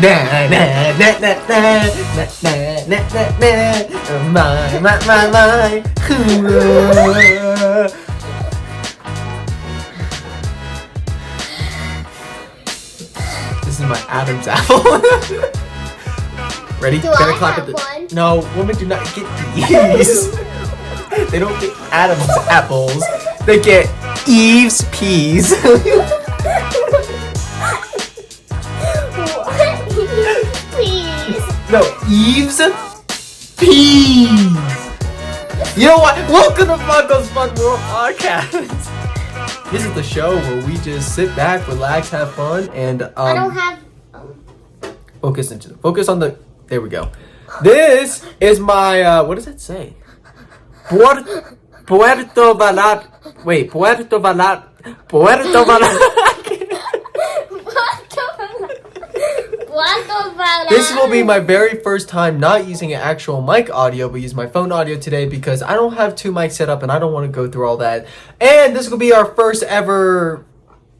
My. This is my Adam's apple. Ready? Gotta clap at the. One? No, women do not get these. They don't get Adam's apples. They get Eve's peas. Please. No, Eve's peas. You know what? Welcome to Flacos Fun World Podcast. This is the show where we just sit back, relax, have fun, and I don't have. focus on the. There we go. This is my. What does that say? Puerto Vallarta. Wait, Puerto Vallarta. This will be my very first time not using an actual mic audio, but use my phone audio today because I don't have two mics set up and I don't want to go through all that. And this will be our first ever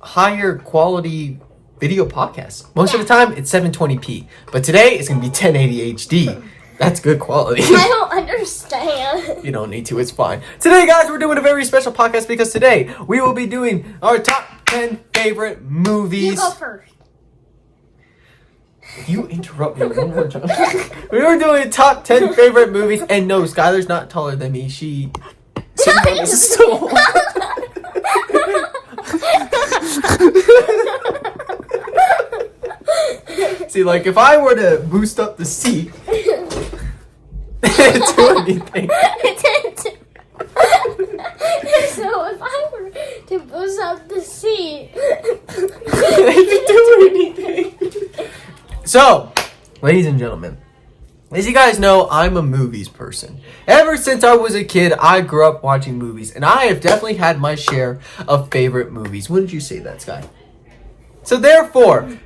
higher quality video podcast. Most of the time it's 720p, but today it's going to be 1080 HD. That's good quality. I don't understand. You don't need to, it's fine. Today, guys, we're doing a very special podcast because today we will be doing our top 10 favorite movies. You go first. You interrupt me one more time. We were doing top 10 favorite movies, and no, Skylar's not taller than me. She sitting on a stool. See, like, if I were to boost up the seat, it'd do anything. So if I were to boost up the seat, It'd do anything. So, ladies and gentlemen, as you guys know, I'm a movies person. Ever since I was a kid, I grew up watching movies, and I have definitely had my share of favorite movies. Wouldn't you say that, Sky? So therefore,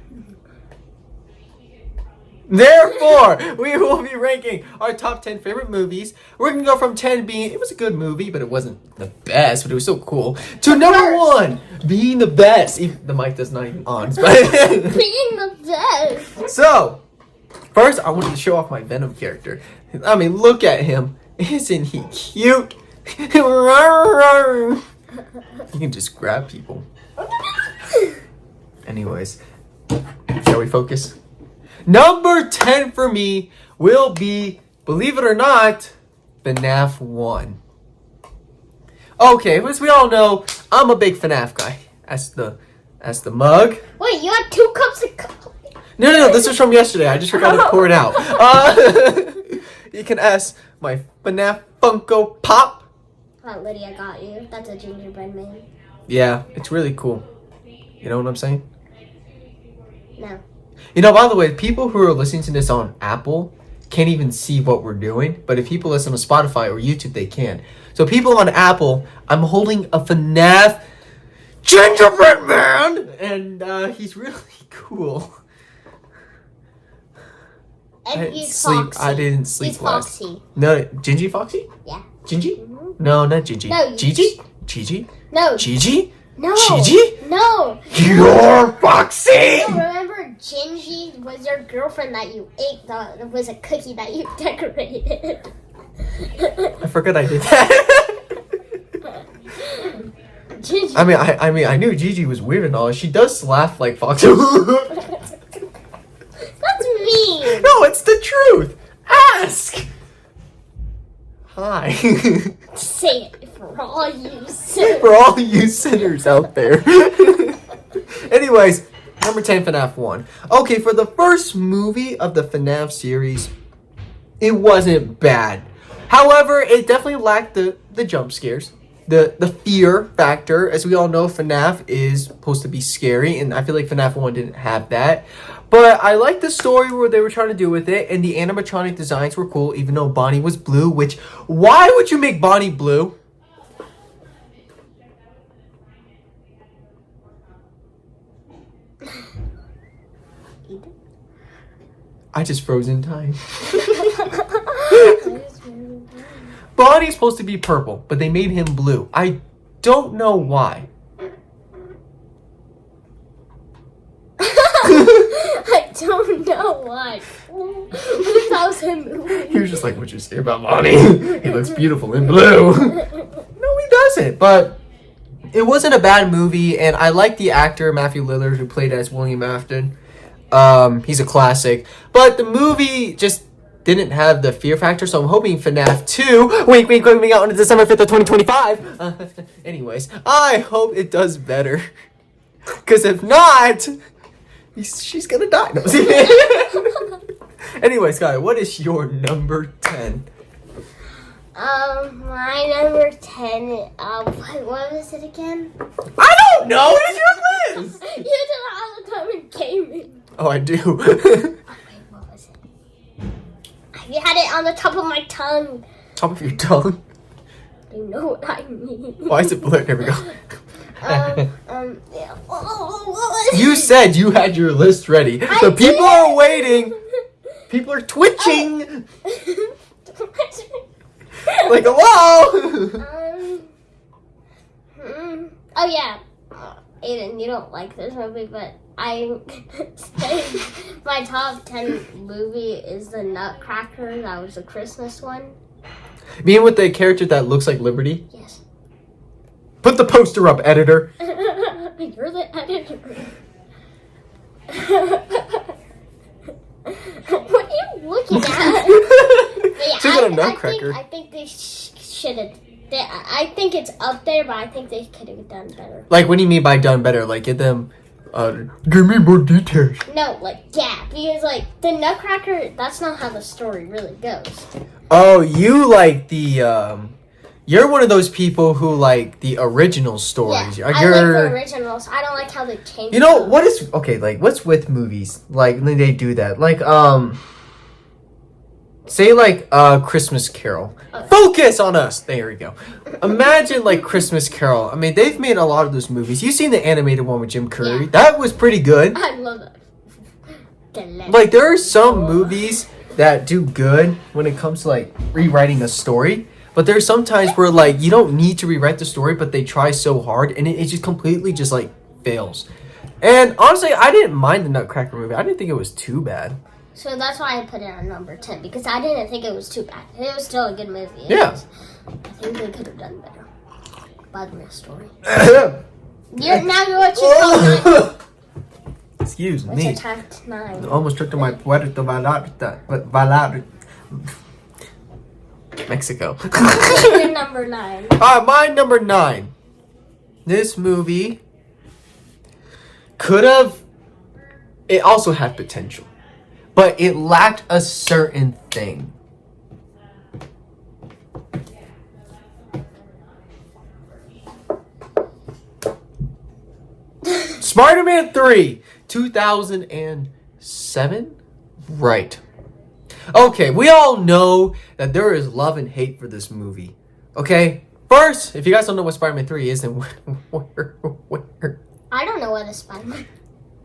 we will be ranking our top 10 favorite movies. We're going to go from 10 being, it was a good movie, but it wasn't the best, but it was so cool, to number 1 being the best. Even, the mic does not even on. But being the best. So, first I wanted to show off my Venom character. I mean, look at him. Isn't he cute? He can just grab people. Anyways, shall we focus? Number 10 for me will be, believe it or not, FNAF 1. Okay, as we all know, I'm a big FNAF guy. That's the mug. Wait, you had 2 cups of coffee? No, this was from yesterday. I just forgot to pour it out. You can ask my FNAF Funko Pop. Oh, Lydia got you. That's a gingerbread man. Yeah, it's really cool. You know what I'm saying? No. You know, by the way, people who are listening to this on Apple can't even see what we're doing. But if people listen to Spotify or YouTube, they can. So people on Apple, I'm holding a FNAF gingerbread man. And he's really cool. And he's Foxy. I didn't sleep He's last. Foxy. No, Gingy Foxy? Yeah. Gingy? Mm-hmm. No, not Gingy. No, Gigi? Gigi? No. Gigi? No. Gigi? No. You're Foxy! No, remember Gingy was your girlfriend that you ate? That was a cookie that you decorated. I forgot I did that. Gingy. I mean, I knew Gigi was weird and all. She does laugh like Foxy. That's mean. No, it's the truth. Ask. Hi. Say it for all you sinners. For all you sinners out there. Anyways, number 10, FNAF 1. Okay, for the first movie of the FNAF series, it wasn't bad. However, it definitely lacked the jump scares. The fear factor. As we all know, FNAF is supposed to be scary, and I feel like FNAF 1 didn't have that. But I like the story where they were trying to do with it, and the animatronic designs were cool, even though Bonnie was blue, which, why would you make Bonnie blue? I just froze in time. Bonnie's supposed to be purple, but they made him blue. I don't know why. I don't know why. That was him moving. He was just like, what you say about Lonnie? He looks beautiful in blue. No, he doesn't. But it wasn't a bad movie, and I like the actor Matthew Lillard who played as William Afton. He's a classic. But the movie just didn't have the fear factor, so I'm hoping FNAF 2, wink, wink, coming out on December 5th of 2025. Anyways, I hope it does better. Because if not, she's gonna die. No, anyway, Skylar, what is your number 10? My number 10, what was it again? I don't know! It's your list! You did it all the time in gaming. Oh, I do. Oh, wait, what was it? I had it on the top of my tongue. Top of your tongue? You know what I mean. Why is it blurred? There we go. Yeah. What was You it? said you had your list ready. The people are waiting. People are twitching. Like, hello. Oh yeah, Aiden, you don't like this movie, but I my top 10 movie is the Nutcracker. That was the Christmas one. Being with the character that looks like Liberty. Yes. Put the poster up, editor. You're the editor. What are you looking at? Yeah, She's got a Nutcracker. I think they should have. I think it's up there, but I think they could have done better. Like, what do you mean by done better? Like, get them. Give me more details. No, like, yeah, because, like, the Nutcracker, that's not how the story really goes. Oh, you like the, you're one of those people who like the original stories. Yeah, I like the originals. I don't like how they change. You know, what is, okay, like, what's with movies? Like, when they do that. Like, say, like, Christmas Carol. Okay. Focus on us! There we go. Imagine, like, Christmas Carol. I mean, they've made a lot of those movies. You've seen the animated one with Jim Carrey. Yeah. That was pretty good. I love it. Like, there are some movies that do good when it comes to, like, rewriting a story. But there's some times where, like, you don't need to rewrite the story, but they try so hard, and it just completely just, like, fails. And, honestly, I didn't mind the Nutcracker movie. I didn't think it was too bad. So that's why I put it on number 10, because I didn't think it was too bad. It was still a good movie. Yeah. I think they could have done better. By the story. Excuse What's me. your top 9? Almost took to my Puerto Vallarta. Mexico. Your number 9. My number 9. This movie could have. It also had potential, but it lacked a certain thing. Spider-Man 3, 2007? Right. Okay, we all know that there is love and hate for this movie. Okay? First, if you guys don't know what Spider-Man 3 is, then where? I don't know what a Spider-Man.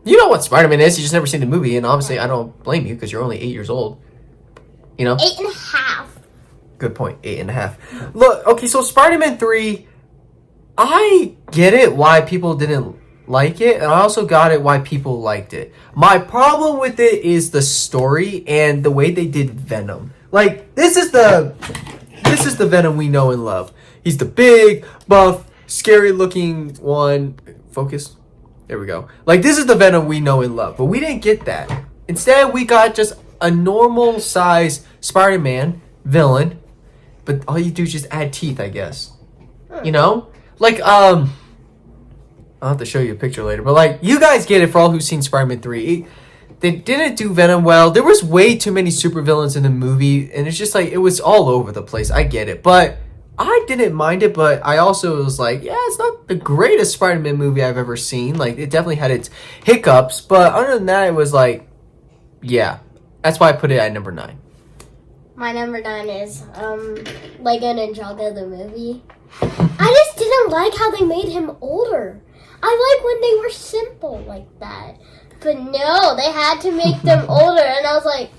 You know what Spider-Man is, you just never seen the movie, and obviously I don't blame you because you're only 8 years old. You know? 8.5. Good point, 8.5. Look, okay, so Spider-Man 3, I get it why people didn't like it, and I also got it why people liked it. My problem with it is the story and the way they did Venom. Like, this is the Venom we know and love. He's the big, buff, scary looking one. Focus. There we go. Like, this is the Venom we know and love, but we didn't get that. Instead, we got just a normal size Spider-Man villain, but all you do is just add teeth, I guess. You know? Like, I'll have to show you a picture later, but like, you guys get it for all who've seen Spider-Man 3. They didn't do Venom well. There was way too many supervillains in the movie, and it's just like, it was all over the place. I get it, but I didn't mind it, but I also was like, yeah, it's not the greatest Spider-Man movie I've ever seen. Like, it definitely had its hiccups, but other than that, it was like, yeah. That's why I put it at number 9. My number 9 is Lego Ninjago the movie. I just didn't like how they made him older. I like when they were simple like that. But no, they had to make them older, and I was like...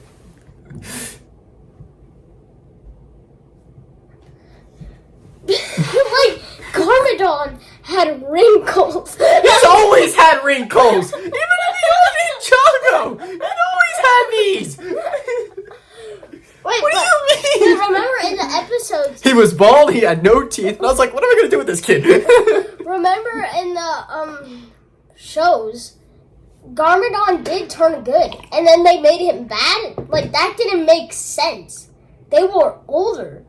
like, Garmadon had wrinkles. He's always had wrinkles! Even in the old Ninjago! You know cavities. Wait, What do you mean? remember in the episodes? He was bald. He had no teeth. And I was like, what am I gonna do with this kid? Remember in the shows, Garmadon did turn good, and then they made him bad. Like that didn't make sense. They were older,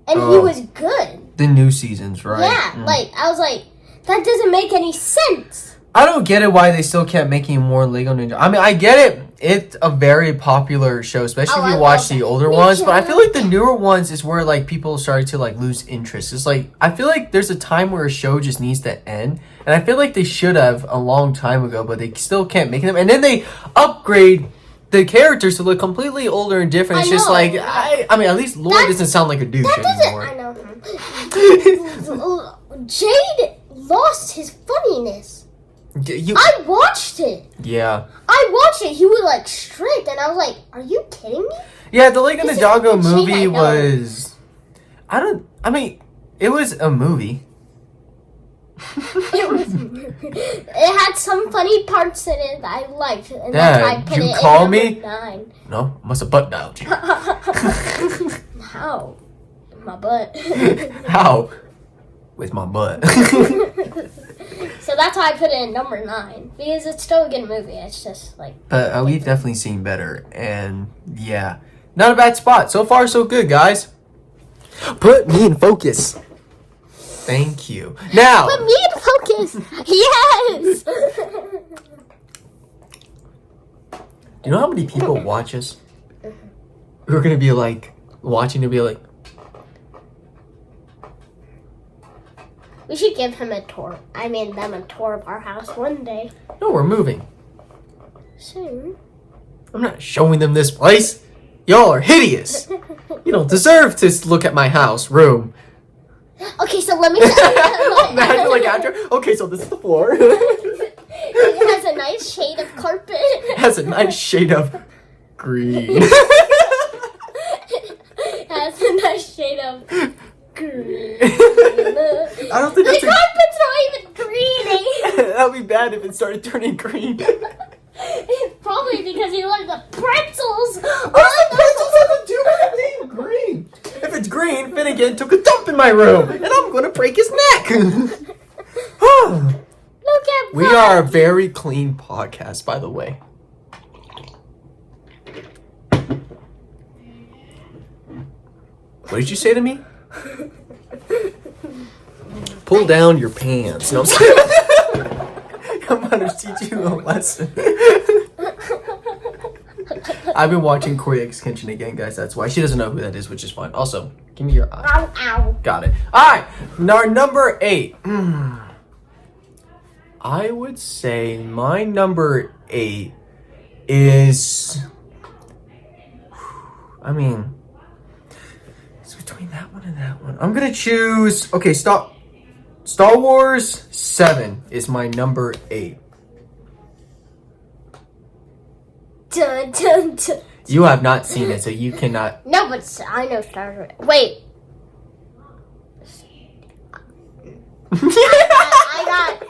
and he was good. The new seasons, right? Yeah, like I was like, that doesn't make any sense. I don't get it why they still kept making more Lego Ninja. I mean, I get it. It's a very popular show, especially if you watch the older ones. But I feel like the newer ones is where like people started to like lose interest. It's like I feel like there's a time where a show just needs to end, and I feel like they should have a long time ago, but they still can't make them. And then they upgrade the characters to look completely older and different. It's just like I mean, at least Lloyd doesn't sound like a douche anymore. I know. Jade lost his funniness. I watched it. Yeah. I watched it. He was like strict, and I was like, "Are you kidding me?" Yeah, the Lego Ninjago movie was. I mean, it was a movie. It had some funny parts in it that I liked, and Dad, that's why I put you it call in me? 9. No, I must have butt dialed you. How? My butt. How? With my butt. So that's why I put it in number 9, because it's still a good movie. It's just like. But we've definitely seen better, and yeah, not a bad spot. So far, so good, guys. Put me in focus. Thank you. Now. Put me in focus. Yes. Do you know how many people watch us? Who are gonna be like watching to be like. We should give him a tour. I mean, them a tour of our house one day. No, we're moving. Soon. I'm not showing them this place. Y'all are hideous. You don't deserve to look at my house room. Okay, so let me. Imagine like after. Okay, so this is the floor. It has a nice shade of carpet. It has a nice shade of green. It has a nice shade of green. I don't think The that's carpet's not even green. That would be bad if it started turning green. Probably because you like the pretzels. What's the pretzels have to do with it being green? If it's green, Finnegan took a dump in my room, and I'm gonna break his neck. Look at We are a very clean podcast, by the way. What did you say to me? Pull down your pants. No, I'm sorry. I'm gonna teach you a lesson. I've been watching Koi X Kenshin again, guys. That's why she doesn't know who that is, which is fine. Also, give me your eye. Ow, ow. Got it. All right, now number 8. I would say my number 8 is. I mean, it's between that one and that one. I'm gonna choose. Okay, Star Wars 7 is my number 8. Dun, dun, dun. You have not seen it, so you cannot. No, but I know Star Wars. Wait. I got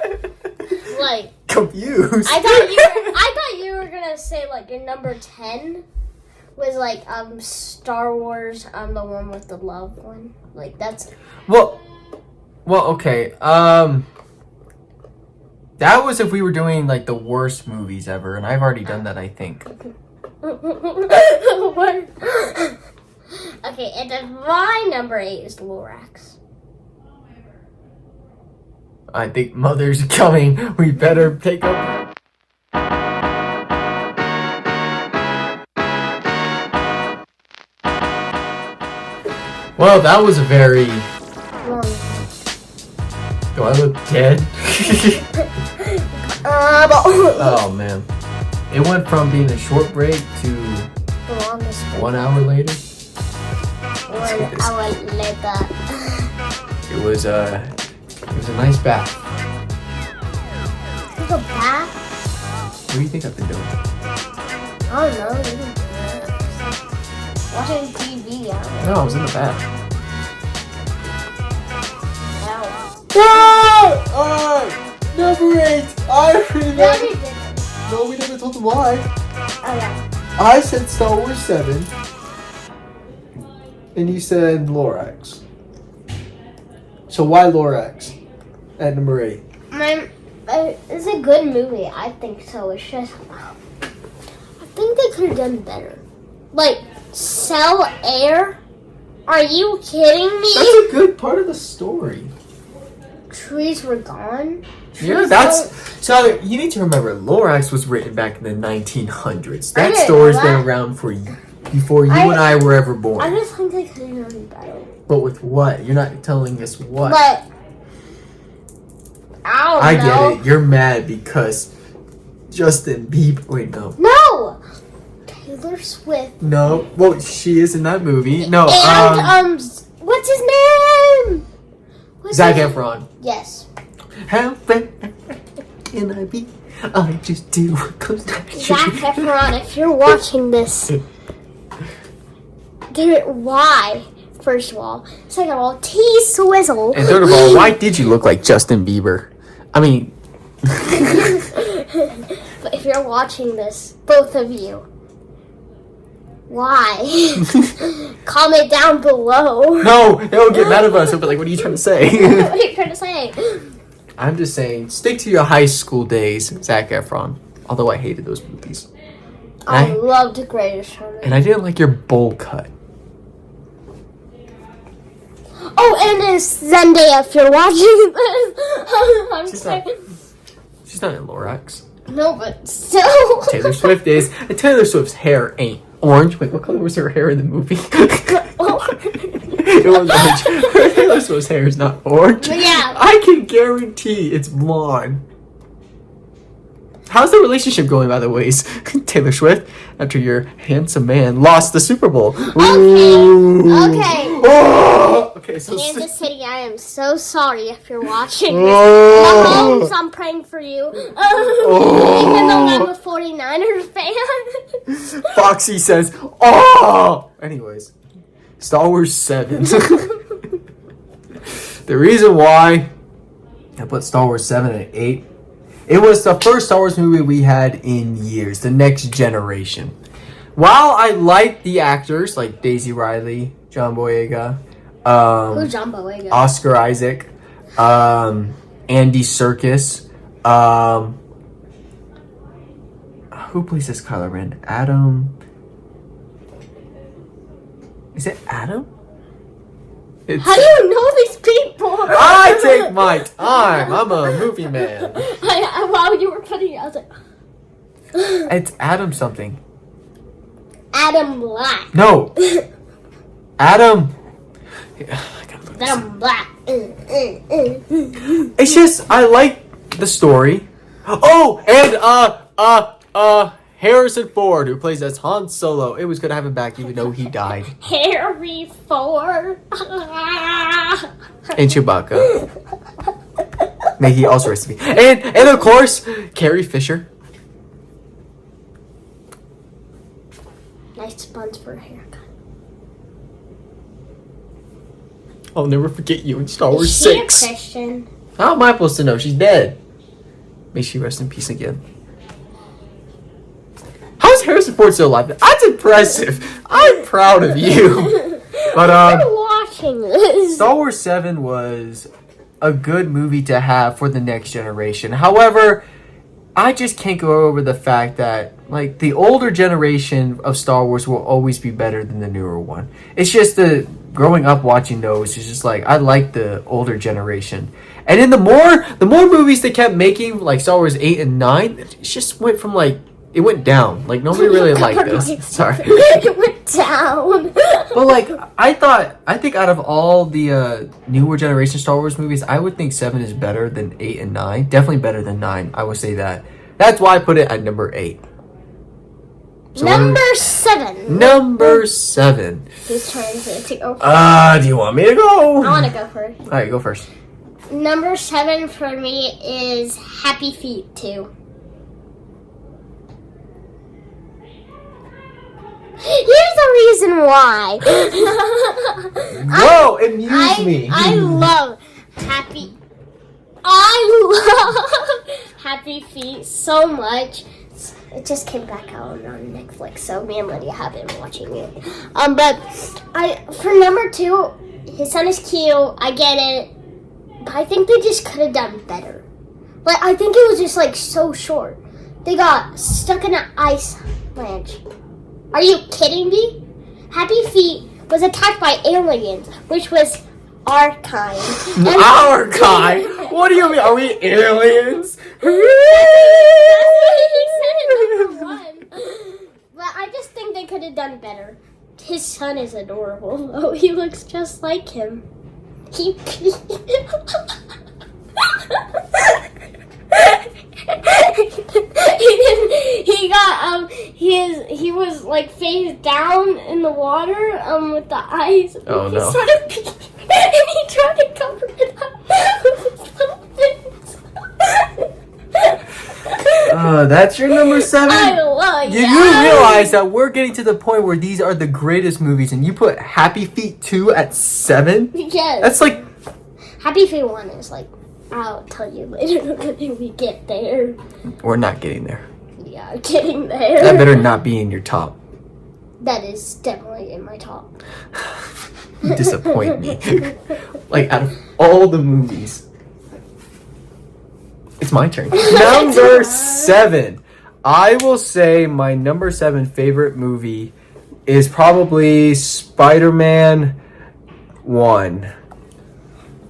like confused. I thought you were gonna say like your number 10 was like Star Wars, the one with the love one. Like that's Well, okay. That was if we were doing like the worst movies ever, and I've already done that, I think. Okay, and then my number 8 is Lorax. I think Mother's coming. We better take up. Well, that was a very. Do I look dead? Oh man. It went from being a short break to The longest 1 hour later. 1 hour later. It was a nice bath. Take a bath? What do you think I've been doing? I don't know. You can do it. Watching TV. I don't know. No, I was in the bath. Wow. Number 8. I We already did it. No, we never told them why. Oh yeah. I said Star Wars 7. And you said Lorax. So why Lorax at number 8? It's a good movie. I think so. It's just, I think they could have done better. Like, sell air? Are you kidding me? That's a good part of the story. Trees were gone? Yeah, that's... So, you need to remember, Lorax was written back in the 1900s. I That didn't story's know been that. around before you and I were ever born. I just think they could have done better. But with what? You're not telling us what. But, I don't know. Get it. You're mad because Justin Bieber... Wait, no. No! Taylor Swift. No. Well, she is in that movie. No, And, what's his name? Zac Efron. Yes. How fast can I be? I just do what comes naturally. Zac Efron, if you're watching this, why? First of all. Second of all, T-Swizzle. And third of all, why did you look like Justin Bieber? I mean... But if you're watching this, both of you, why? Comment down below. No, they'll get mad at us. They'll be like, what are you trying to say? What are you trying to say? I'm just saying, stick to your high school days, Zac Efron. Although I hated those movies. I loved The Greatest Showman. And I didn't like your bowl cut. Oh, and it's Zendaya if you're watching this. I'm She's not in Lorax. No, but still. Taylor Swift is. And Taylor Swift's hair ain't orange. Wait, what color was her hair in the movie? It was orange. Taylor Swift's hair is not orange. Yeah. I can guarantee it's blonde. How's the relationship going, by the way? Taylor Swift, after your handsome man lost the Super Bowl. Okay. Oh! Okay, so Kansas City, I am so sorry if you're watching this. Oh! Mahomes, I'm praying for you. Even though I'm a 49ers fan. Foxy says, oh! Anyways, Star Wars 7. The reason why I put Star Wars 7 at 8, it was the first Star Wars movie we had in years, the next generation. While I like the actors like Daisy Ridley, John Boyega, Who's John Boyega? Oscar Isaac, Andy Serkis, who plays this Kylo Ren? Adam. Is it Adam? How do you know these people? I take my time. I'm a movie man. While you were putting it, I was like, It's Adam something. Adam Black. No. Adam. Adam Black. It's just I like the story. Oh, and Harrison Ford, who plays as Han Solo. It was good to have him back, even though he died. Harry Ford. And Chewbacca. May he also rest in peace. And of course, Carrie Fisher. Nice buns for a haircut. I'll never forget you in Star Wars Is she a 6. Christian? How am I supposed to know? She's dead. May she rest in peace again. How's Harrison Ford still alive? That's impressive. I'm proud of you. But I'm watching this. Star Wars 7 was a good movie to have for the next generation. However, I just can't go over the fact that like the older generation of Star Wars will always be better than the newer one. It's just the growing up watching those is just like I like the older generation. And then the more movies they kept making, like Star Wars 8 and 9, it just went from like it went down. Like nobody really liked this. Sorry. It went down. But like I think out of all the newer generation Star Wars movies, I would think 7 is better than 8 and 9. Definitely better than 9. I would say that. That's why I put it at number 8. So Number 7. Number 7. Who's trying to go? Do you want me to go? I want to go first. All right, go first. Number 7 for me is Happy Feet 2. Here's the reason why. Whoa, amuse me. I love Happy Feet so much. It just came back out on Netflix, so me and Lydia have been watching it. But for number 2, his son is cute. I get it, but I think they just could have done better. Like, I think it was just like so short. They got stuck in an ice ledge. Are you kidding me? Happy Feet was attacked by aliens, which was our kind. Our kind? What do you mean? Are we aliens? But I just think they could have done better. His son is adorable. Oh, he looks just like him. He he was like face down in the water with the eyes. Oh no. And he tried to cover it up with his little fins. That's your number 7? I love You realize that we're getting to the point where these are the greatest movies, and you put Happy Feet 2 at 7? Yes. That's like... Happy Feet 1 is like, I'll tell you later when we get there. We're not getting there. Yeah, getting there. That better not be in your top. That is definitely in my top. You disappoint me. Like, out of all the movies... It's my turn. Number 7. I will say my number 7 favorite movie is probably Spider-Man 1.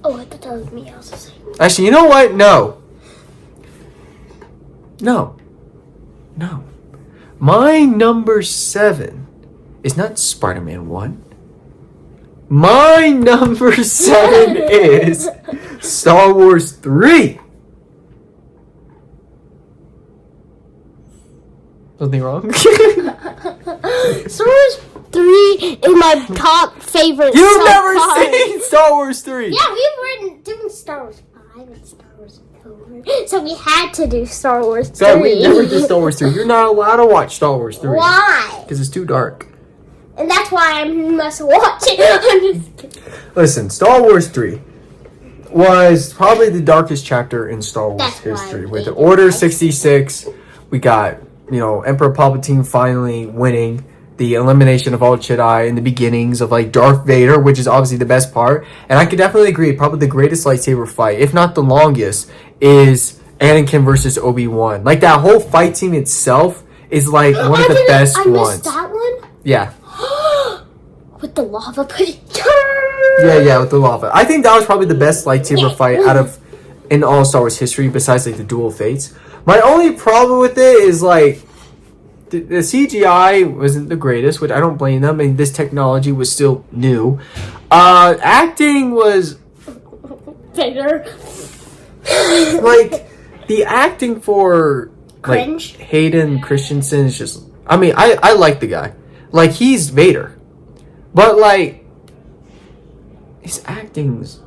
Oh, I thought that was me. I was saying. Actually, you know what? No. My number 7 is not Spider-Man 1. My number 7 is Star Wars 3. Something wrong? Star Wars 3 is my top favorite. You've never seen Star Wars 3. Yeah, we were doing Star Wars 5 and Star Wars 4. So we had to do Star Wars 3. So we never did Star Wars 3. You're not allowed to watch Star Wars 3. Why? Because it's too dark. And that's why I must watch it. I'm just kidding. Listen, Star Wars 3 was probably the darkest chapter in Star Wars That's why I history. With hate the Order it. 66, we got, Emperor Palpatine finally winning, the elimination of all Jedi, and the beginnings of like Darth Vader, which is obviously the best part. And I could definitely agree, probably the greatest lightsaber fight, if not the longest, is Anakin versus Obi-Wan. Like that whole fight scene itself is like one of the best I ones. missed that one? Yeah. With the lava pudding. Yeah, with the lava. I think that was probably the best lightsaber fight in all Star Wars history, besides like the Duel of Fates. My only problem with it is like the CGI wasn't the greatest, which I don't blame them. I mean, this technology was still new. Acting was Vader. like the acting for like Cringe. Hayden Christensen is just. I mean, I like the guy. Like he's Vader, but like his acting's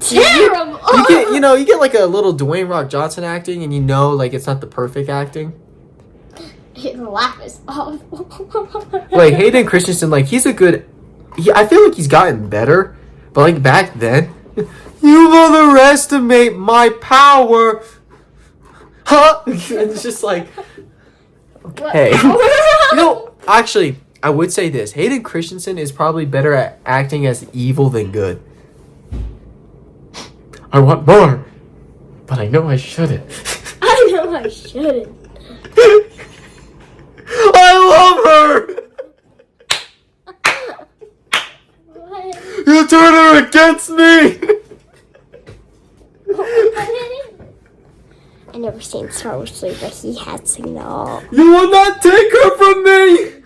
Terrible. you get like a little Dwayne Rock Johnson acting, and like it's not the perfect acting. His laugh is awful. Like Hayden Christensen, like he's a good. I feel like he's gotten better, but like back then, you underestimate my power, huh? It's just like, okay, actually, I would say this: Hayden Christensen is probably better at acting as evil than good. I want more, but I know I shouldn't. I know I shouldn't. I love her! What? You turned her against me! I never seen Star Wars 3, but he had seen it all. You will not take her from me!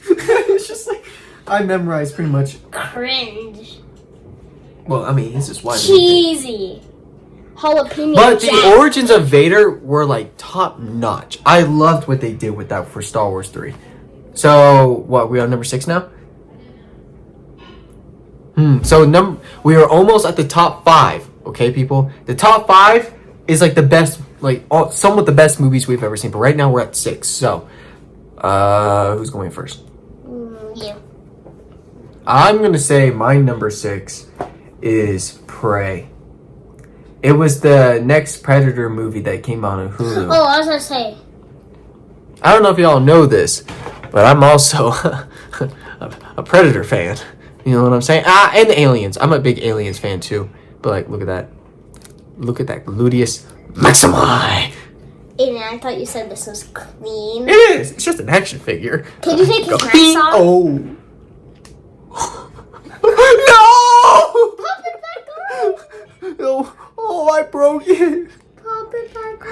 It's just like, I memorized pretty much. Cringe. Well, I mean, this is why. Cheesy. Jalapeno But the Jack. origins of Vader were like top notch. I loved what they did with that for Star Wars 3. So, what, we on number 6 now? So we are almost at the top 5, okay, people? The top 5 is like the best, like somewhat the best movies we've ever seen. But right now we're at 6. So, who's going first? You. I'm gonna say my number 6 is Prey. It was the next Predator movie that came out on Hulu. Oh, I was gonna say. I don't know if y'all know this, but I'm also a Predator fan. You know what I'm saying? And the Aliens. I'm a big Aliens fan too. But like, look at that. Look at that gluteus maximi. Aiden, I thought you said this was clean. It is. It's just an action figure. Can you take his mask off? Oh. No! Pop it back on. No. Oh, I broke it. Pop it back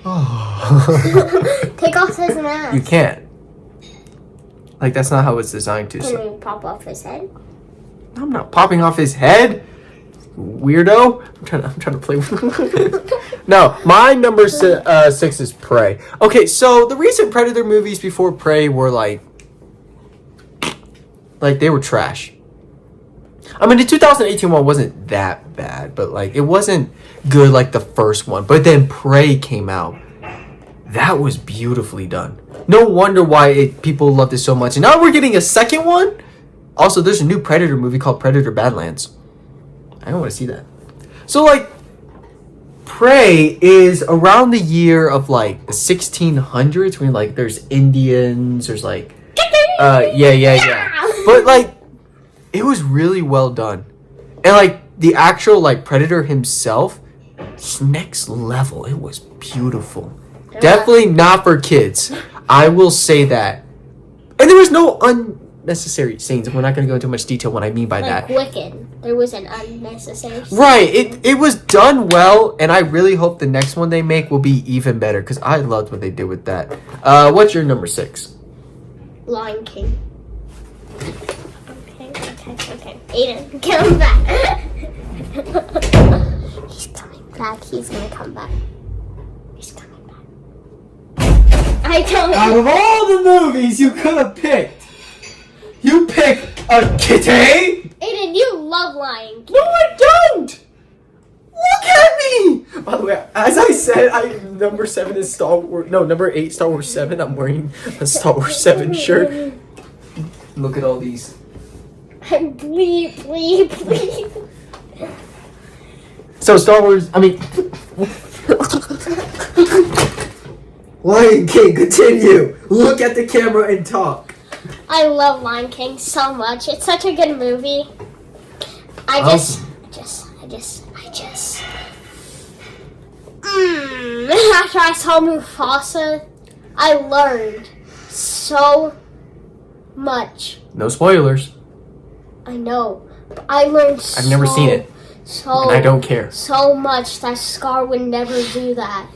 on. Take off his mask. You can't. Like, that's not how it's designed to. Can we pop off his head? I'm not popping off his head. Weirdo. I'm trying to play with No, my number 6 is Prey. Okay, so the recent Predator movies before Prey were like they were trash. I mean, the 2018 one wasn't that bad, but like it wasn't good like the first one. But then Prey came out. That was beautifully done. No wonder why people loved it so much. And now we're getting a second one. Also, there's a new Predator movie called Predator Badlands. I don't want to see that. So, like, Prey is around the year of, like, the 1600s. When, like, there's Indians. There's, like... yeah. But, like, it was really well done. And, like, the actual, like, Predator himself, next level. It was beautiful. Definitely not for kids. I will say that. And there was no unnecessary scenes. We're not going to go into much detail what I mean by that. Like Wicked. There was an unnecessary scene. Right. It was done well, and I really hope the next one they make will be even better, because I loved what they did with that. What's your number 6? Lion King. Okay. Aiden, come back. He's coming back. He's going to come back. He's coming back. I tell you. Out of all the movies you could have picked, you picked a kitty? Aiden, you love Lion King. No, I don't! Look at me! By the way, as I said, number 7 is Star Wars. No, number 8, Star Wars 7. I'm wearing a Star Wars 7 shirt. Look at all these. Please. So, Star Wars, Lion King, continue. Look at the camera and talk. I love Lion King so much. It's such a good movie. After I saw Mufasa, I learned so much. No spoilers. I know, but I learned I've never seen it. And I don't care. So much that Scar would never do that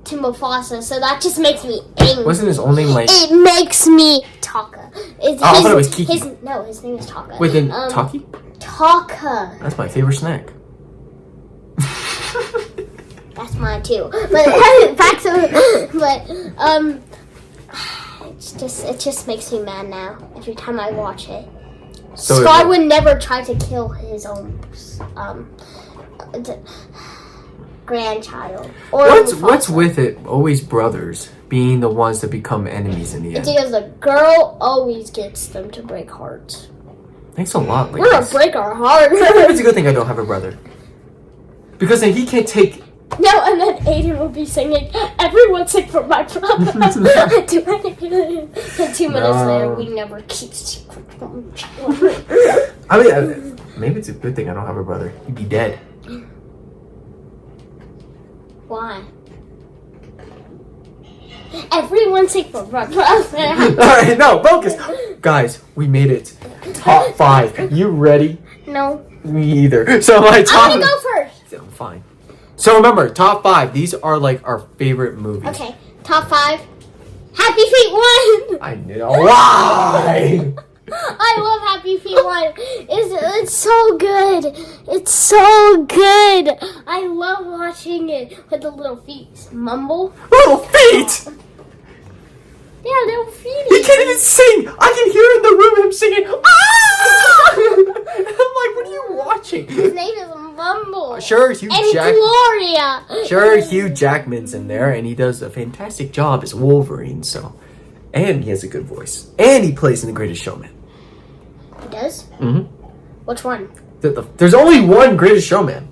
to Mufasa, so that just makes me angry. Wasn't his own name like... It makes me Taka. I thought it was Kiki. His name is Taka. Wait, then Taki? Taka. That's my favorite snack. That's mine too. But it just makes me mad now every time I watch it. So Scar would never try to kill his own grandchild. Or what's with it? Always brothers being the ones that become enemies in the end. It's because the girl always gets them to break hearts. Thanks a lot. We're gonna break our heart. It's a good thing I don't have a brother, because then he can't take. No, and then Aiden will be singing, "Everyone's sick for my brother." 2 minutes later, we never keep secret from each other. Maybe it's a good thing I don't have a brother. He'd be dead. Why? Everyone's sick for my brother. Alright, no, focus. Guys, we made it. Top 5. You ready? No. Me either. So my top... I want to go first. Fine. So remember, top 5. These are like our favorite movies. Okay, top 5. Happy Feet 1. I know. Why? I love Happy Feet 1. It's so good. It's so good. I love watching it with the little feet mumble. Little feet? Yeah, little feet. He can't even sing. I can hear in the room him singing. Ah! I'm like, what are you watching? His name is Mumble. Sure, Hugh Gloria. Sure, Hugh Jackman's in there, and he does a fantastic job as Wolverine. And he has a good voice, and he plays in The Greatest Showman. He does? Mm-hmm. Which one? There's only one Greatest Showman.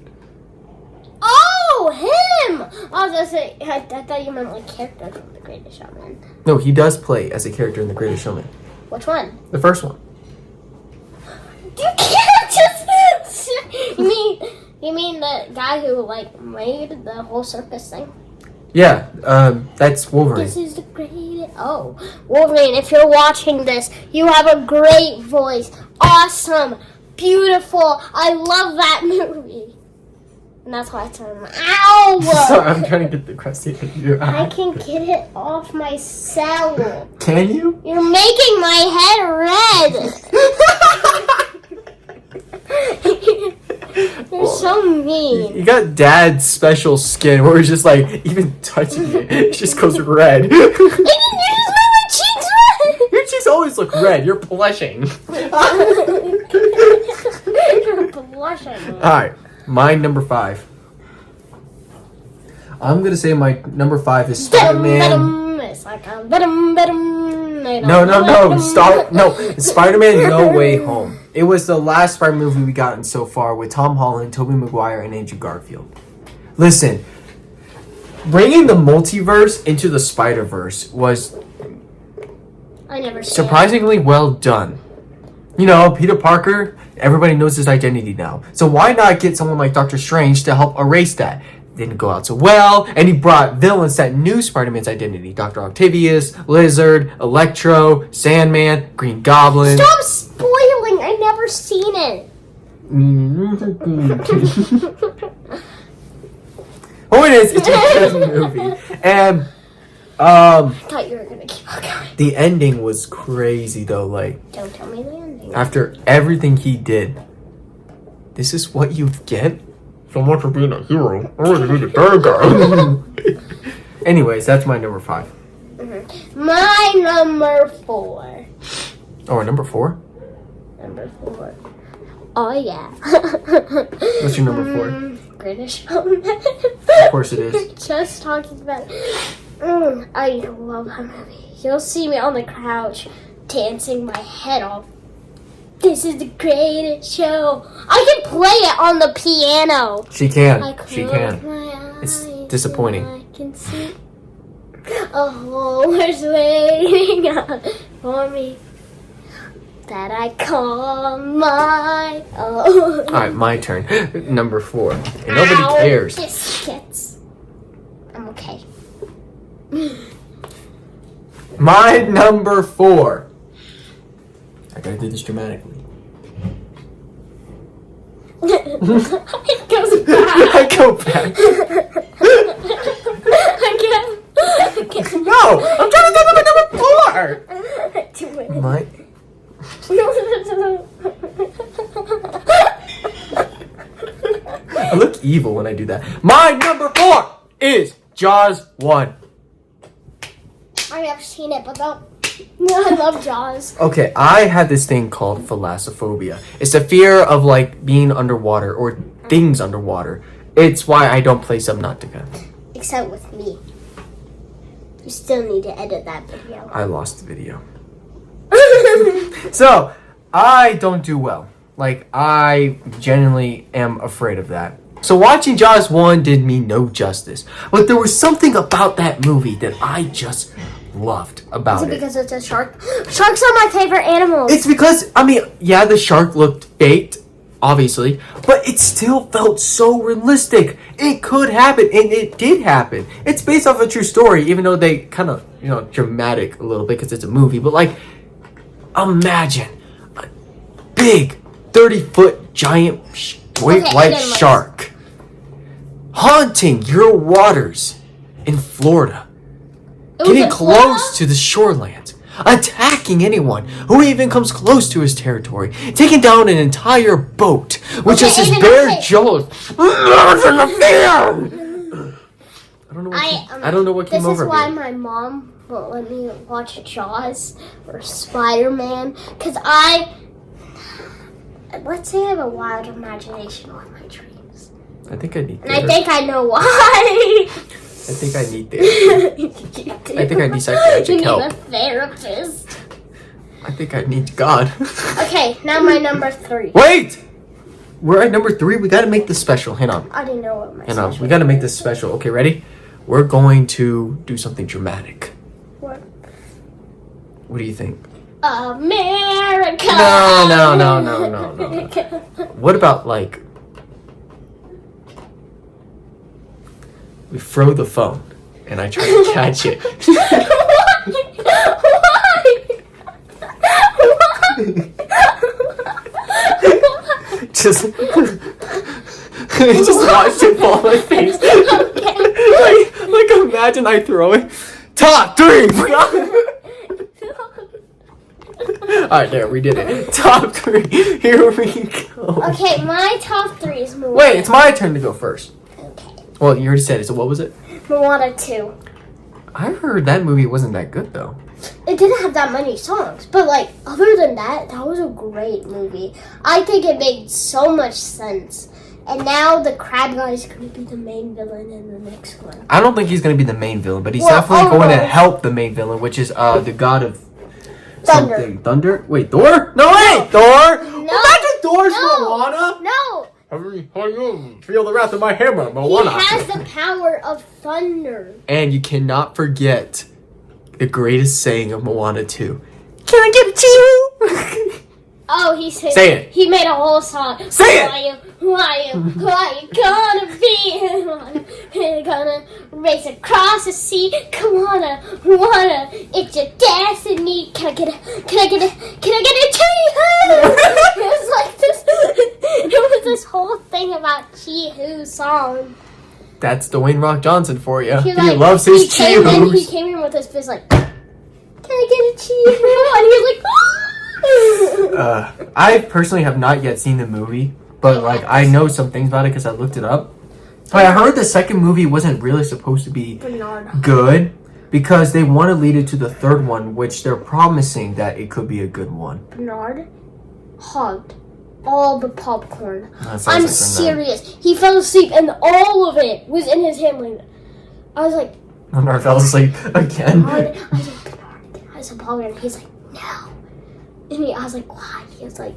was gonna say, I thought you meant like character from The Greatest Showman. No, he does play as a character in The Greatest Showman. Which one? The first one. You can't just. You mean the guy who like made the whole circus thing? Yeah, that's Wolverine. This is the greatest. Oh, Wolverine! If you're watching this, you have a great voice. Awesome, beautiful. I love that movie. And that's why I told him, ow! Sorry, I'm trying to get the crusty out of your eye. I can get it off myself. Can you? You're making my head red. You're so mean. You got Dad's special skin where it's just like, even touching it just goes red. You just made my cheeks red. Your cheeks always look red. You're blushing. You're blushing. Alright, my number 5. I'm gonna say my number 5 is Spider-Man. It's like a No, stop. No, Spider-Man No Way Home. It was the last Spider movie we gotten so far with Tom Holland, Tobey Maguire, and Andrew Garfield. Listen, bringing the multiverse into the Spider-Verse was I never saw surprisingly well done. You know, Peter Parker, everybody knows his identity now. So why not get someone like Doctor Strange to help erase that? Didn't go out so well, and he brought villains that knew Spider-Man's identity. Dr. Octavius, Lizard, Electro, Sandman, Green Goblin. Stop spoiling! I never seen it. Point is, it's a good movie. And I thought you were gonna keep on going. the ending was crazy though, like Don't tell me the ending. after everything he did, this is what you get? So much for being a hero. I want to be the bad guy. Anyways, that's my number 5. Mm-hmm. My number 4. Oh, number 4? Number 4. Oh yeah. What's your number 4? British Showman. Of course it is. Just talking about it. I love that movie. You'll see me on the couch dancing my head off. This is the greatest show. I can play it on the piano. She can. I She close can. my eyes It's disappointing. and I can see a whole world's waiting for me that I call my own. Alright, my turn. Number 4. And nobody Ow, cares. Biscuits. I'm okay. My number 4. I gotta do this dramatically. It goes back. I go back. Again. No! I'm trying to do number 4! Do it. My... I look evil when I do that. My number 4 is Jaws 1. I have seen it, but don't. I love Jaws. Okay, I had this thing called thalassophobia. It's the fear of like being underwater or things underwater. It's why I don't play Subnautica. Except with me. You still need to edit that video. I lost the video. So, I don't do well. Like, I genuinely am afraid of that. So watching Jaws 1 did me no justice. But there was something about that movie that I just loved about Is it it. because it's a shark? Sharks are my favorite animals. It's because, I mean, yeah, the shark looked faked, obviously, but it still felt so realistic. It could happen, and it did happen. It's based off a true story, even though they kind of, you know, dramatic a little bit because it's a movie. But, like, imagine a big 30-foot giant great white shark haunting your waters in Florida. Getting close to the shorelands, attacking anyone who even comes close to his territory, taking down an entire boat with just his bare jaws. I don't know what came over me. This is why my mom won't let me watch Jaws or Spider-Man, because let's say I have a wild imagination with my dreams. I think I need And I think I know why. I think I need this. I think I need psychiatric help. You need a therapist. I think I need God. Okay, now my number 3. Wait! We're at number 3. We gotta make this special. Hang on. I didn't know what my Hang on. We gotta make this special. Okay, ready? we're going to do something dramatic. What? What do you think? America! No. What about, like, we throw the phone and I try to catch it. Why? Just watch it fall on my face. Okay. Like imagine I throw it. Top 3! Alright, there, we did it. Top 3. Here we go. Okay, my top 3 is Moana. Wait, it's my turn to go first. Okay. Well, you already said it, so what was it? Moana 2. I heard that movie wasn't that good, though. It didn't have that many songs, but like other than that, that was a great movie. I think it made so much sense. And now the crab guy is going to be the main villain in the next one. I don't think he's going to be the main villain, but he's Well, definitely going to almost. help the main villain, which is the god of Thunder. something. Thunder? Wait, Thor? No, wait, Thor! No. Imagine Thor's No. Moana! No, Feel the wrath of my hammer, he Moana. has the power of thunder. And you cannot forget the greatest saying of Moana 2. Can I give it to you? Oh, he said. Say it. He made a whole song. Say it. Who are you gonna be? You're gonna race across the sea. Come on, Moana, it's your destiny. Can I get a Chi-Hu? It was like this. It was this whole thing about Chi-Hu's song. That's Dwayne Rock Johnson for you. He like, loves his he came in. He Chi-Hus. came in with his fist like, can I get a Chi-Hu? And he was like, I personally have not yet seen the movie, but like I know some things about it because I looked it up. But I heard the second movie wasn't really supposed to be Bernard. good because they want to lead it to the third one, which they're promising that it could be a good one. Bernard hugged all the popcorn. That sounds I'm like Bernard. serious. He fell asleep and all of it was in his hand. Like, I was like, Bernard fell asleep again. Bernard. I was like, Bernard. I said, Bernard. And he's like, no. And I was like, why? He was like,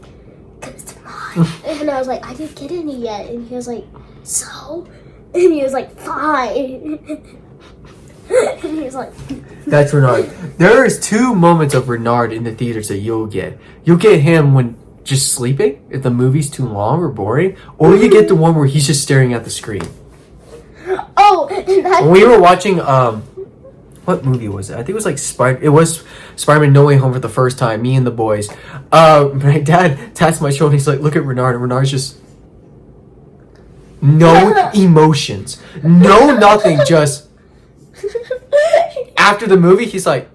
because it's mine. And I was like, I didn't get any yet. And he was like, so? And he was like, fine. And he was like, That's Renard. There is 2 moments of Renard in the theaters that you'll get. You'll get him when just sleeping, if the movie's too long or boring, or you get the one where he's just staring at the screen. oh, and that. When we were watching, what movie was it? I think it was like It was Spider-Man No Way Home for the first time. Me and the boys. My dad taps my shoulder. He's like, "Look at Renard." And Renard's just no emotions, no nothing. Just after the movie, he's like,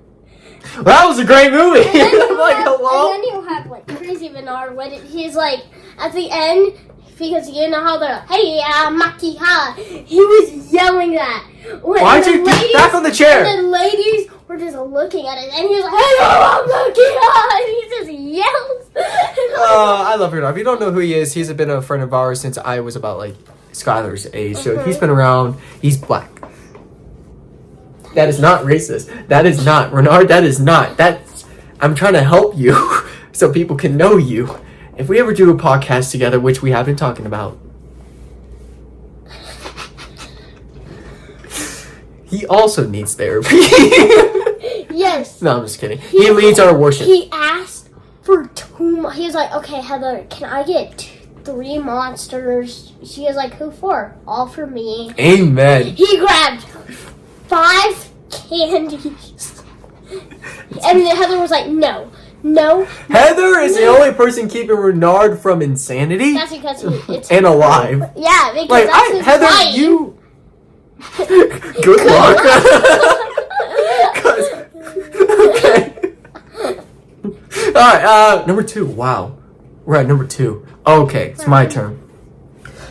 well, "That was a great movie." I'm like, "Hello." And then you have like Crazy Bernard when he's like at the end. Because you know how they're like, hey, Maki ha. He was yelling that. Why'd you get back on the chair? And the ladies were just looking at it. And he was like, hey, Maki ha. And he just yells. I love Renard. If you don't know who he is, he's been a friend of ours since I was about like Skylar's age. So he's been around. He's black. That is not racist. That is not. Renard, that is not. That's. I'm trying to help you so people can know you. If we ever do a podcast together, which we have been talking about, he also needs therapy. Yes. No, I'm just kidding. He leads our worship. He asked for 2 more. He was like, okay, Heather, can I get 3 monsters? She was like, who for? All for me. Amen. He grabbed 5 candies. And then Heather was like, no. Heather is the only person keeping Renard from insanity That's because it's and alive. yeah, because Like, that's his Heather, right. you. Good luck. 'Cause- okay. Alright, number 2. Wow. We're at number 2. Okay, it's my turn.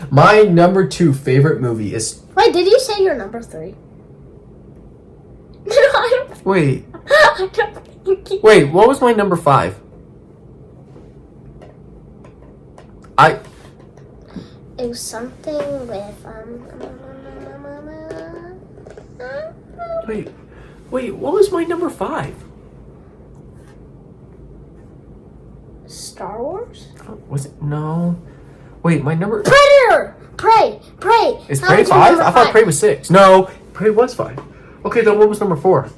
My number 2 favorite movie is. Wait, did you say your number 3? I Wait. don't think you- Wait, what was my number 5? It was something with Wait, what was my number 5? Star Wars? Was it? No. Wait, my number. Predator! Prey! Is That Prey was your 5? number I thought Prey was 6. No, But it was 5. Okay, then what was number 4?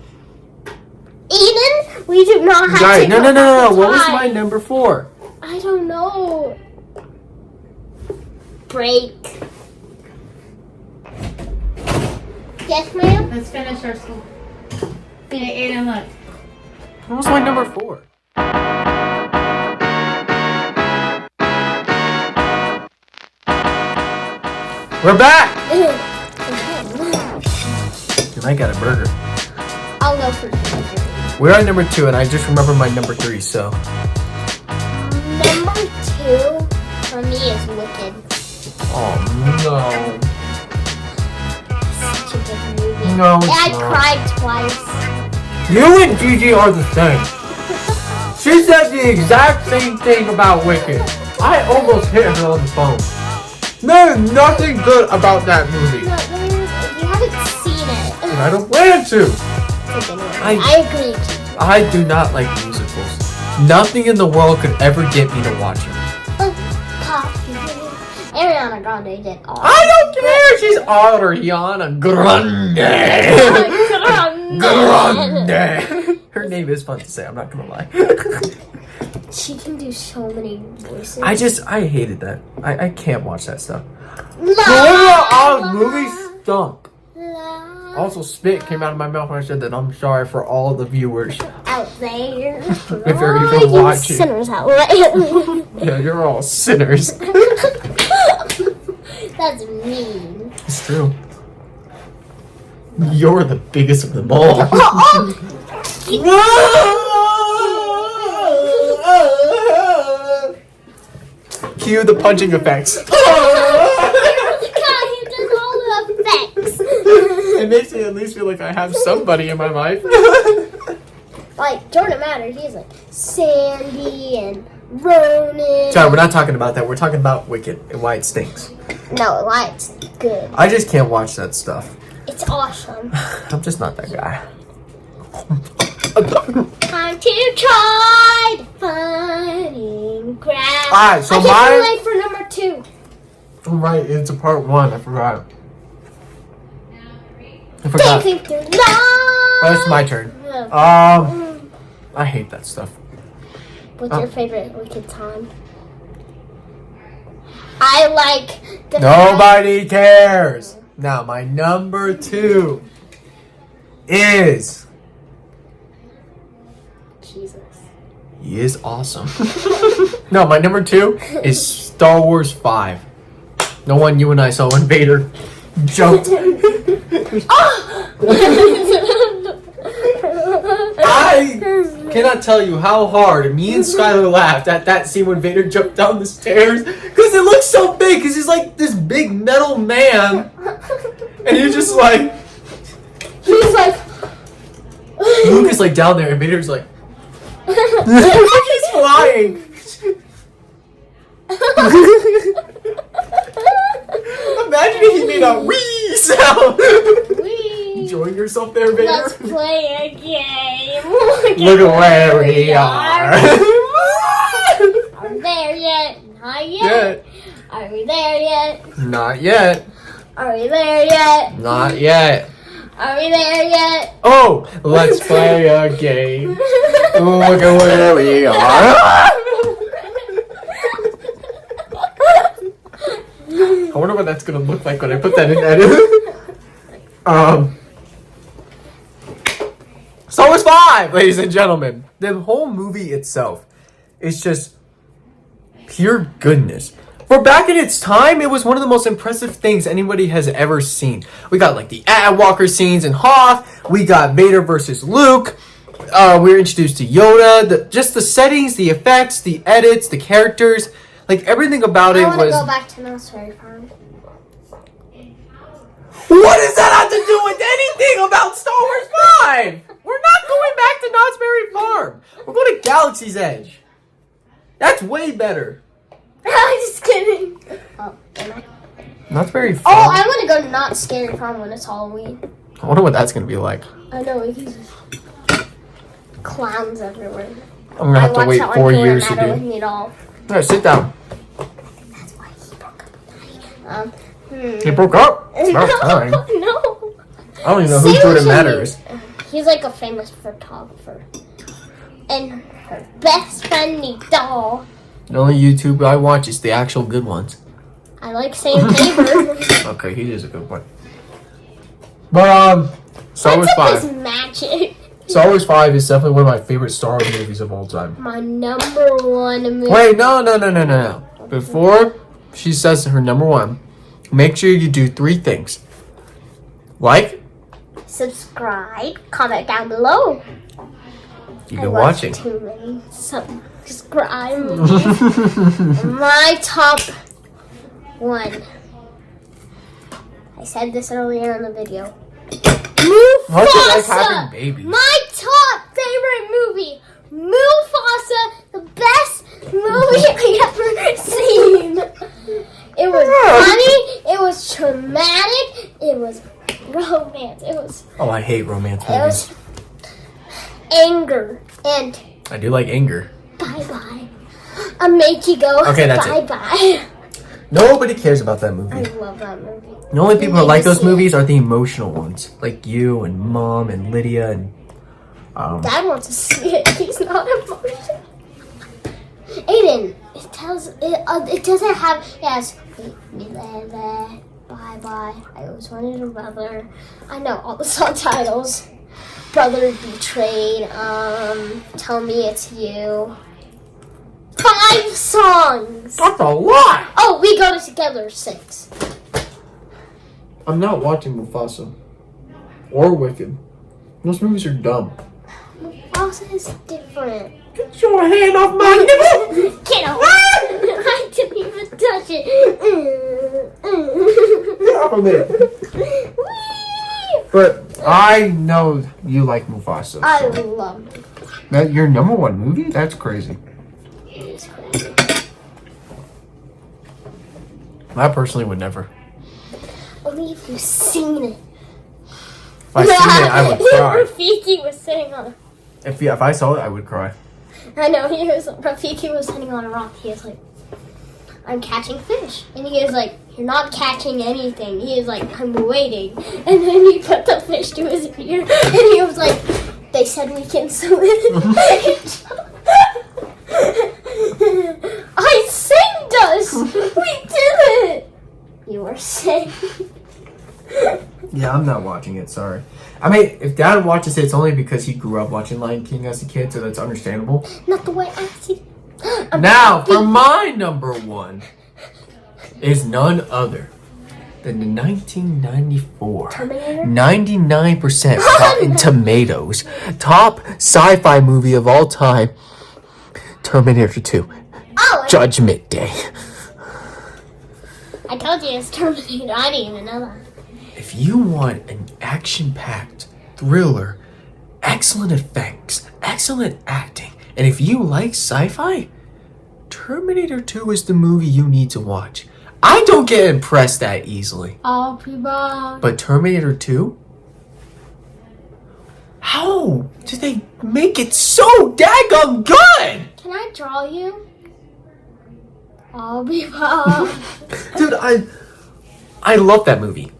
Eden, we do not have Right. to. No. go back in What was time. my number 4? I don't know. Break. Yes, ma'am. Let's finish our school. Hey, Aiden, look. What was my number 4? We're back! And I got a burger. I'll go for burger. We're at number 2, and I just remember my number 3, so. Number 2 for me is Wicked. Oh, no. Such a good movie. No, it's And I not. cried twice. You and Gigi are the same. She said the exact same thing about Wicked. I almost hit her on the phone. There's nothing good about that movie. No, you haven't seen it. And I don't plan to. It's a good one. I- I agree. I do not like musicals. Nothing in the world could ever get me to watch it. Pop. Ariana Grande did all. I don't care. She's Ariana Grande. Grande. Her name is fun to say. I'm not gonna lie. She can do so many voices. I hated that. I can't watch that stuff. La, The movie stunk. la, Also, spit came out of my mouth when I said that. I'm sorry for all the viewers. out there. If you're All even you watching. sinners out there. Yeah, you're all sinners. That's mean. It's true. You're the biggest of them all. Cue the punching effects. God, he does all the effects. It makes me at least feel like I have somebody in my life. Like, Jordan Matter, he's like Sandy and Ronan. Sorry, we're not talking about that. We're talking about Wicked and why it stinks. No, why it's good. I just can't watch that stuff. It's awesome. I'm just not that guy. Time to try fighting crowd. Alright, so I can't wait for number 2. Right, it's a part 1. I forgot. I forgot. Dancing through life. Oh, it's my turn. Yeah. I hate that stuff. What's your favorite Wicked song? I like the Nobody cares. Now, my number 2 is. Jesus. He is awesome. No, my number 2 is Star Wars 5. The one you and I saw when Vader jumped. I cannot tell you how hard me and Skylar laughed at that scene when Vader jumped down the stairs. Because it looks so big. Because he's like this big metal man. And you're just like. He's like. Luke is like down there and Vader's like. He's flying. Imagine if he made a wee sound. Wee. Enjoying yourself there, Vader. Let's play a game. Look at where we are. Are we there yet? Not yet. Yet. Are we there yet? Not yet. Are we there yet? Not yet. Are we there yet? Oh, let's play a game. Look at where we are. I wonder what that's gonna look like when I put that in edit. Star Wars 5, ladies and gentlemen. The whole movie itself is just pure goodness. For back in its time, it was one of the most impressive things anybody has ever seen. We got like the Walker scenes in Hoth. We got Vader versus Luke. We were introduced to Yoda. Just the settings, the effects, the edits, the characters. Like everything about it I want to was... go back to Knott's Berry Farm. What does that have to do with anything about Star Wars 5? We're not going back to Knott's Berry Farm. We're going to Galaxy's Edge. That's way better. I'm just kidding. Oh, am I? Knott's Berry Oh, Farm. I want to go to Knott's Scary Farm when it's Halloween. I wonder what that's going to be like. I know, we can just clowns everywhere. I'm going to have to wait 4 years to With do. me at all. Alright, sit down. That's why he broke up with me. He broke up? It's about time. No. I don't even know who Jordan Matter is. He's like a famous photographer. And her best friend Nicole. The only YouTube I watch is the actual good ones. I like Sam Tabor. Okay, he is a good one. But Star Wars 5. Magic. Star Wars 5 is definitely one of my favorite Star Wars movies of all time. My number one movie. Wait, no. Before she says her number one, make sure you do 3 things. Like, subscribe, comment down below. you've been watching. Too many subscribe movies. My top one. I said this earlier in the video. What's it like Mufasa! having babies? My top favorite movie. Mufasa, the best movie I ever seen. It was funny. It was traumatic. It was romance. It was. Oh, I hate romance It was movies. anger and I do like anger. bye bye. I make you go. Okay, that's bye it. bye. Nobody cares about that I movie. love that movie. The only people who need like to those see it. movies are the emotional ones, like you and Mom and Lydia and. Dad wants to see it. He's not emotional. Aiden, it tells it. It doesn't have. It has. Bye bye. I always wanted a brother. I know all the subtitles. Brother betrayed. Tell me it's you. 5 songs. That's a lot. Oh, we go together 6. I'm not watching Mufasa or Wicked. Those movies are dumb. Mufasa is different. Get your hand off my nipple! Get away! I didn't even touch it. Get off of it! But I know you like Mufasa. I love it. That your number one movie? That's crazy. It's crazy. I personally would never. Only if you've seen it. If I seen it, I would cry. Rafiki was sitting on a... If I saw it, I would cry. I know, Rafiki was sitting on a rock. He was like, I'm catching fish. And he was like, you're not catching anything. He is like, I'm waiting. And then he put the fish to his ear. And he was like, they said we can swim. I saved us. We did it. You were safe. Yeah, I'm not watching it. Sorry. I mean, if Dad watches it, it's only because he grew up watching Lion King as a kid, so that's understandable. Not the way I see it. Now, for my number one is none other than the 1994 Terminator? 99% Rotten Tomatoes top sci-fi movie of all time, Terminator 2, Oh, Judgment Day. I told you it's Terminator. I didn't even know that. If you want an action-packed thriller, excellent effects, excellent acting, and if you like sci-fi, Terminator 2 is the movie you need to watch. I don't get impressed that easily. I'll be back. But Terminator 2? How did they make it so daggum good? Can I draw you? I'll be back. Dude, I love that movie.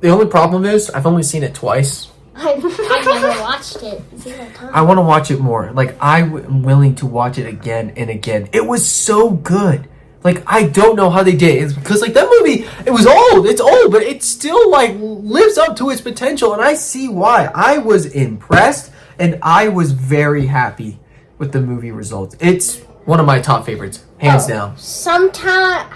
The only problem is I've only seen it twice. I've never watched it. Zero time. I want to watch it more. Like, I'm willing to watch it again and again. It was so good. Like, I don't know how they did it. It's because, like, that movie, it was old. It's old, but it still, like, lives up to its potential. And I see why. I was impressed, and I was very happy with the movie results. It's one of my top favorites, hands down. Somehow,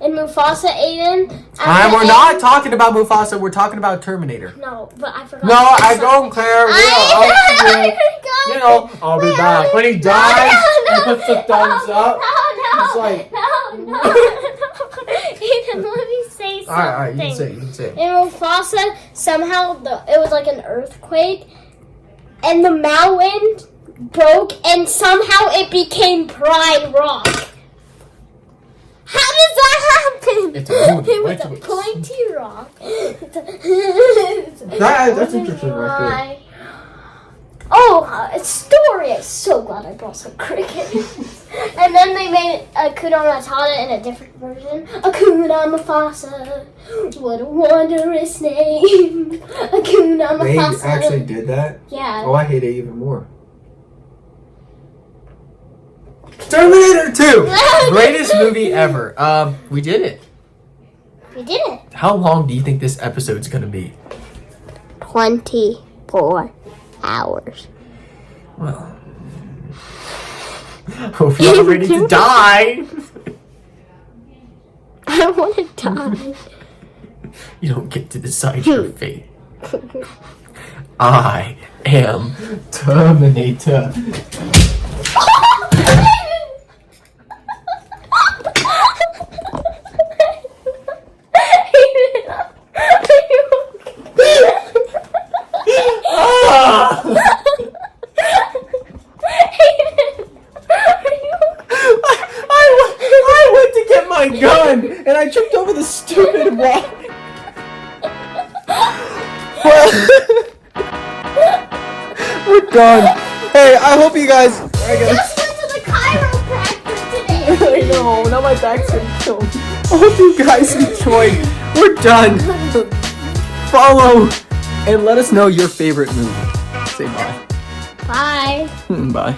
in Mufasa, Aiden... We're not talking about Mufasa. We're talking about Terminator. No, but I forgot. No, I don't care. You know, I'll be back. When he dies, he puts the thumbs up. It's like... No. Aiden, let me say something. Alright, you can say it. In Mufasa, somehow it was like an earthquake, and the mountain broke, and somehow it became Pride Rock. How does that happen? It's a movie. It was Wait a till it's- pointy rock. That's interesting right Oh, story. I'm so glad I brought some cricket. And then they made Hakuna Matata in a different version. Hakuna Mufasa. What a wondrous name. Hakuna They Mufasa. actually did that? Yeah. Oh, I hate it even more. Terminator 2! Greatest movie ever. We did it. We did it. How long do you think this episode's gonna be? 24 hours. Well, hope you're not ready to die. I don't want to die. You don't get to decide your fate. I am Terminator. I went to get my gun and I tripped over the stupid rock. We're done. Hey, I hope you guys. Just went to the chiropractor today. I know. Now my back's gonna kill me. I hope you guys enjoyed. We're done. Follow and let us know your favorite movie. Say bye. Bye. Bye.